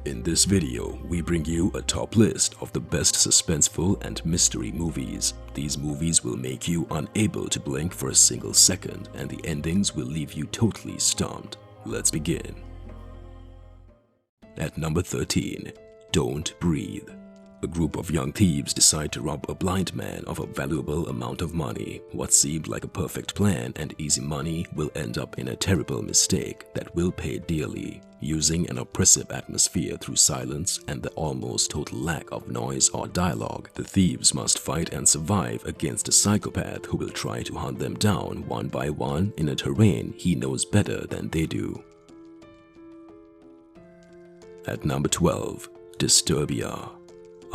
In this video, we bring you a top list of the best suspenseful and mystery movies. These movies will make you unable to blink for a single second, and the endings will leave you totally stumped. Let's begin. At number 13, Don't Breathe. A group of young thieves decide to rob a blind man of a valuable amount of money. What seemed like a perfect plan and easy money will end up in a terrible mistake that will pay dearly. Using an oppressive atmosphere through silence and the almost total lack of noise or dialogue, the thieves must fight and survive against a psychopath who will try to hunt them down one by one in a terrain he knows better than they do. At number 12, Disturbia.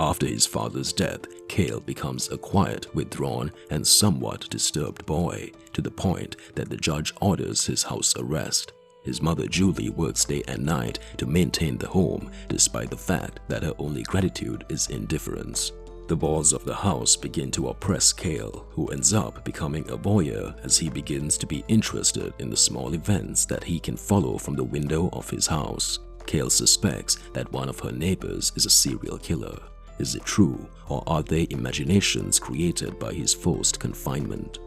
After his father's death, Cale becomes a quiet, withdrawn, and somewhat disturbed boy, to the point that the judge orders his house arrest. His mother Julie works day and night to maintain the home, despite the fact that her only gratitude is indifference. The walls of the house begin to oppress Cale, who ends up becoming a voyeur as he begins to be interested in the small events that he can follow from the window of his house. Cale suspects that one of her neighbors is a serial killer. Is it true, or are they imaginations created by his forced confinement?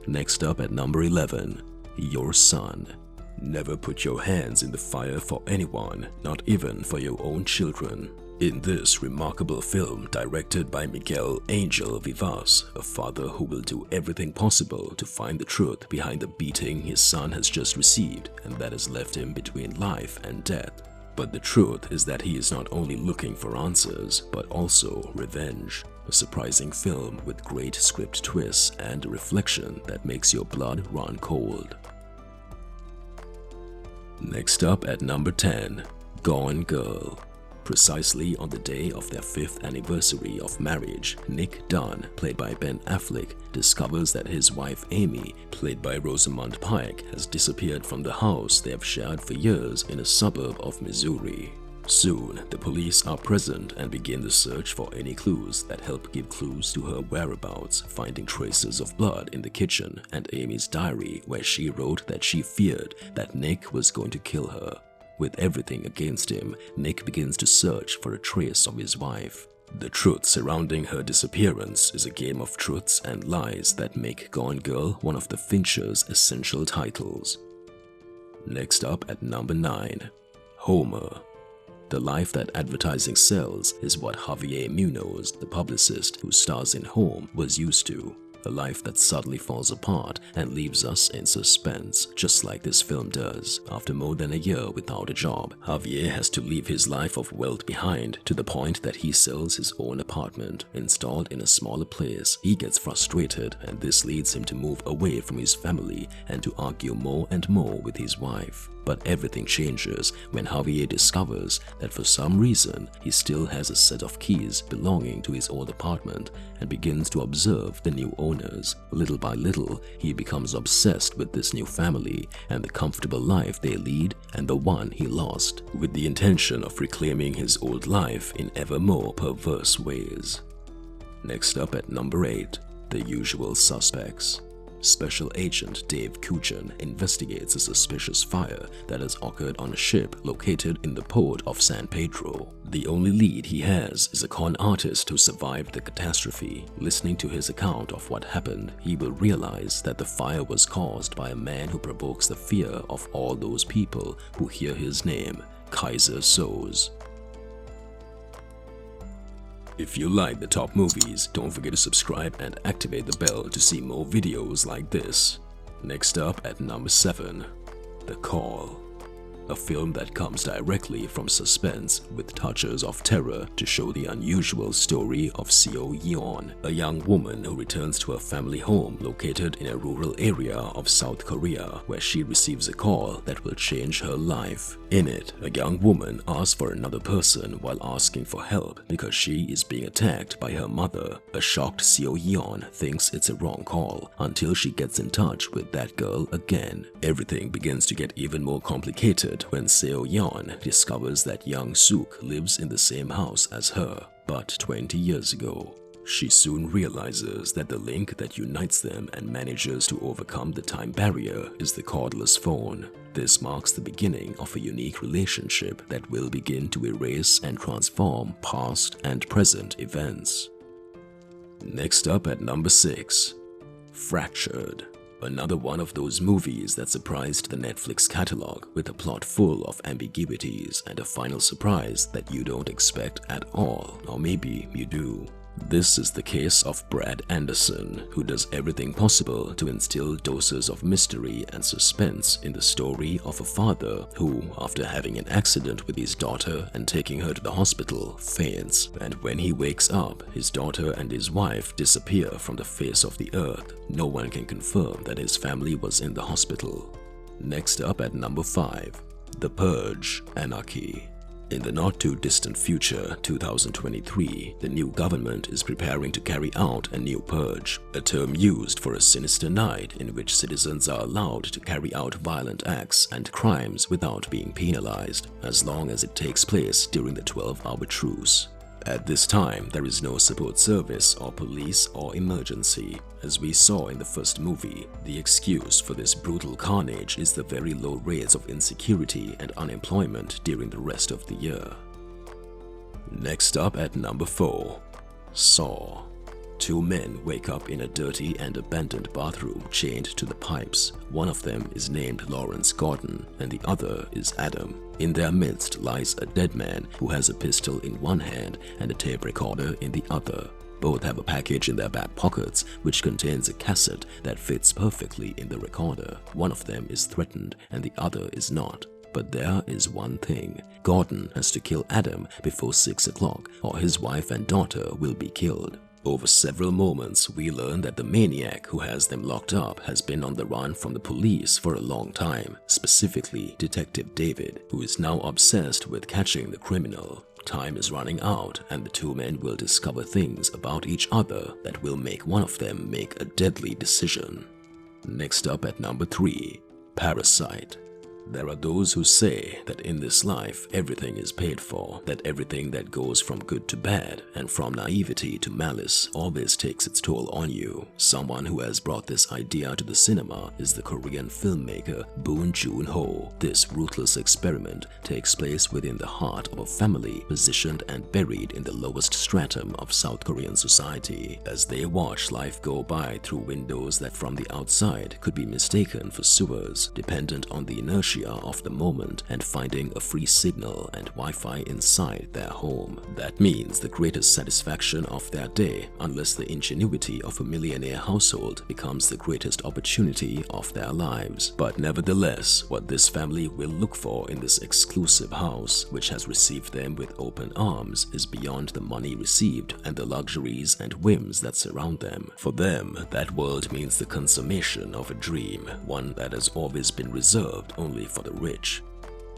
Next up at number 11, Your Son. Never put your hands in the fire for anyone, not even for your own children. In this remarkable film directed by Miguel Angel Vivas, a father who will do everything possible to find the truth behind the beating his son has just received and that has left him between life and death. But the truth is that he is not only looking for answers, but also revenge. A surprising film with great script twists and a reflection that makes your blood run cold. Next up at number 10, Gone Girl. Precisely on the day of their 5th anniversary of marriage, Nick Dunn, played by Ben Affleck, discovers that his wife Amy, played by Rosamund Pike, has disappeared from the house they have shared for years in a suburb of Missouri. Soon, the police are present and begin the search for any clues that help give clues to her whereabouts, finding traces of blood in the kitchen and Amy's diary where she wrote that she feared that Nick was going to kill her. With everything against him, Nick begins to search for a trace of his wife. The truth surrounding her disappearance is a game of truths and lies that make Gone Girl one of the Fincher's essential titles. Next up at number 9, Homer. The life that advertising sells is what Javier Munoz, the publicist who stars in Home, was used to. A life that suddenly falls apart and leaves us in suspense, just like this film does. After more than a year without a job, Javier has to leave his life of wealth behind to the point that he sells his own apartment. Installed in a smaller place, he gets frustrated, and this leads him to move away from his family and to argue more and more with his wife. But everything changes when Javier discovers that for some reason he still has a set of keys belonging to his old apartment and begins to observe the new owners. Little by little, he becomes obsessed with this new family and the comfortable life they lead and the one he lost, with the intention of reclaiming his old life in ever more perverse ways. Next up at number 8, The Usual Suspects. Special Agent Dave Kuchin investigates a suspicious fire that has occurred on a ship located in the port of San Pedro. The only lead he has is a con artist who survived the catastrophe. Listening to his account of what happened, he will realize that the fire was caused by a man who provokes the fear of all those people who hear his name, Kaiser Soze. If you like the top movies, don't forget to subscribe and activate the bell to see more videos like this. Next up at number 7, The Call. A film that comes directly from suspense with touches of terror to show the unusual story of Seo Yeon, a young woman who returns to her family home located in a rural area of South Korea where she receives a call that will change her life. In it, a young woman asks for another person while asking for help because she is being attacked by her mother. A shocked Seo Yeon thinks it's a wrong call until she gets in touch with that girl again. Everything begins to get even more complicated when Seo Yeon discovers that young Suk lives in the same house as her, but 20 years ago. She soon realizes that the link that unites them and manages to overcome the time barrier is the cordless phone. This marks the beginning of a unique relationship that will begin to erase and transform past and present events. Next up at number 6, Fractured. Another one of those movies that surprised the Netflix catalog with a plot full of ambiguities and a final surprise that you don't expect at all, or maybe you do. This is the case of Brad Anderson, who does everything possible to instill doses of mystery and suspense in the story of a father who, after having an accident with his daughter and taking her to the hospital, faints. And when he wakes up, his daughter and his wife disappear from the face of the earth. No one can confirm that his family was in the hospital. Next up at number 5, The Purge: Anarchy. In the not-too-distant future, 2023, the new government is preparing to carry out a new purge, a term used for a sinister night in which citizens are allowed to carry out violent acts and crimes without being penalized, as long as it takes place during the 12-hour truce. At this time, there is no support service or police or emergency. As we saw in the first movie, the excuse for this brutal carnage is the very low rates of insecurity and unemployment during the rest of the year. Next up at number 4, Saw. Two men wake up in a dirty and abandoned bathroom chained to the pipes. One of them is named Lawrence Gordon and the other is Adam. In their midst lies a dead man who has a pistol in one hand and a tape recorder in the other. Both have a package in their back pockets which contains a cassette that fits perfectly in the recorder. One of them is threatened and the other is not. But there is one thing. Gordon has to kill Adam before 6 o'clock or his wife and daughter will be killed. Over several moments, we learn that the maniac who has them locked up has been on the run from the police for a long time, specifically Detective David, who is now obsessed with catching the criminal. Time is running out and the two men will discover things about each other that will make one of them make a deadly decision. Next up at number 3, Parasite. There are those who say that in this life everything is paid for, that everything that goes from good to bad and from naivety to malice always takes its toll on you. Someone who has brought this idea to the cinema is the Korean filmmaker Bong Joon-ho. This ruthless experiment takes place within the heart of a family positioned and buried in the lowest stratum of South Korean society. As they watch life go by through windows that from the outside could be mistaken for sewers, dependent on the inertia of the moment and finding a free signal and Wi-Fi inside their home. That means the greatest satisfaction of their day, unless the ingenuity of a millionaire household becomes the greatest opportunity of their lives. But nevertheless, what this family will look for in this exclusive house, which has received them with open arms, is beyond the money received and the luxuries and whims that surround them. For them, that world means the consummation of a dream, one that has always been reserved only for the rich.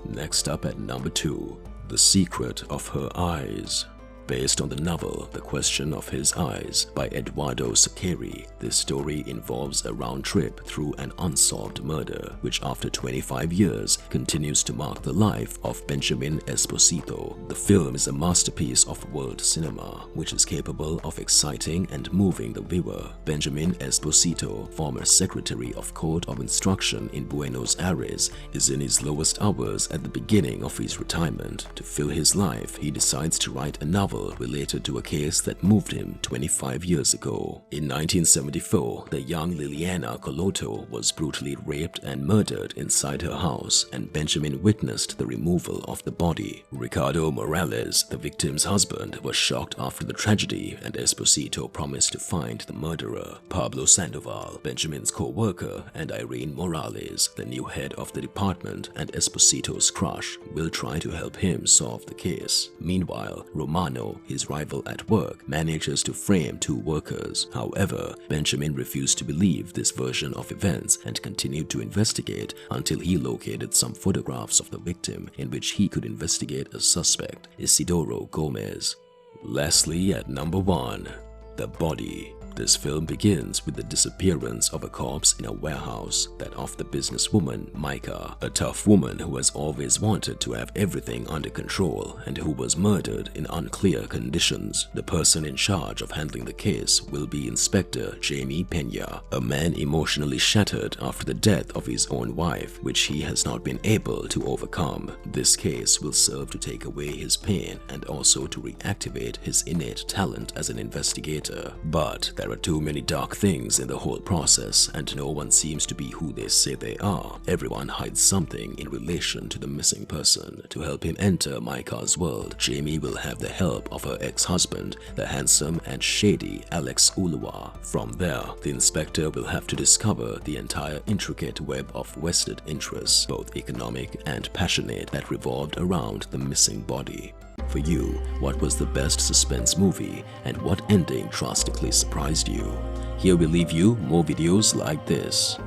Next up at number 2, The Secret of Her Eyes. Based on the novel The Question of His Eyes by Eduardo Saccheri, this story involves a round trip through an unsolved murder, which after 25 years continues to mark the life of Benjamin Esposito. The film is a masterpiece of world cinema, which is capable of exciting and moving the viewer. Benjamin Esposito, former Secretary of Court of Instruction in Buenos Aires, is in his lowest hours at the beginning of his retirement. To fill his life, he decides to write a novel related to a case that moved him 25 years ago. In 1974, the young Liliana Coloto was brutally raped and murdered inside her house, and Benjamin witnessed the removal of the body. Ricardo Morales, the victim's husband, was shocked after the tragedy, and Esposito promised to find the murderer. Pablo Sandoval, Benjamin's co-worker, and Irene Morales, the new head of the department and Esposito's crush, will try to help him solve the case. Meanwhile, Romano, his rival at work, manages to frame two workers. However, Benjamin refused to believe this version of events and continued to investigate until he located some photographs of the victim in which he could investigate a suspect, Isidoro Gomez. Lastly, at number 1, The Body. This film begins with the disappearance of a corpse in a warehouse, that of the businesswoman Micah, a tough woman who has always wanted to have everything under control and who was murdered in unclear conditions. The person in charge of handling the case will be Inspector Jamie Pena, a man emotionally shattered after the death of his own wife, which he has not been able to overcome. This case will serve to take away his pain and also to reactivate his innate talent as an investigator. But there are too many dark things in the whole process, and no one seems to be who they say they are. Everyone hides something in relation to the missing person. To help him enter Micah's world, Jamie will have the help of her ex-husband, the handsome and shady Alex Ulua. From there, the inspector will have to discover the entire intricate web of vested interests, both economic and passionate, that revolved around the missing body. For you, what was the best suspense movie and what ending drastically surprised you? Here we leave you more videos like this.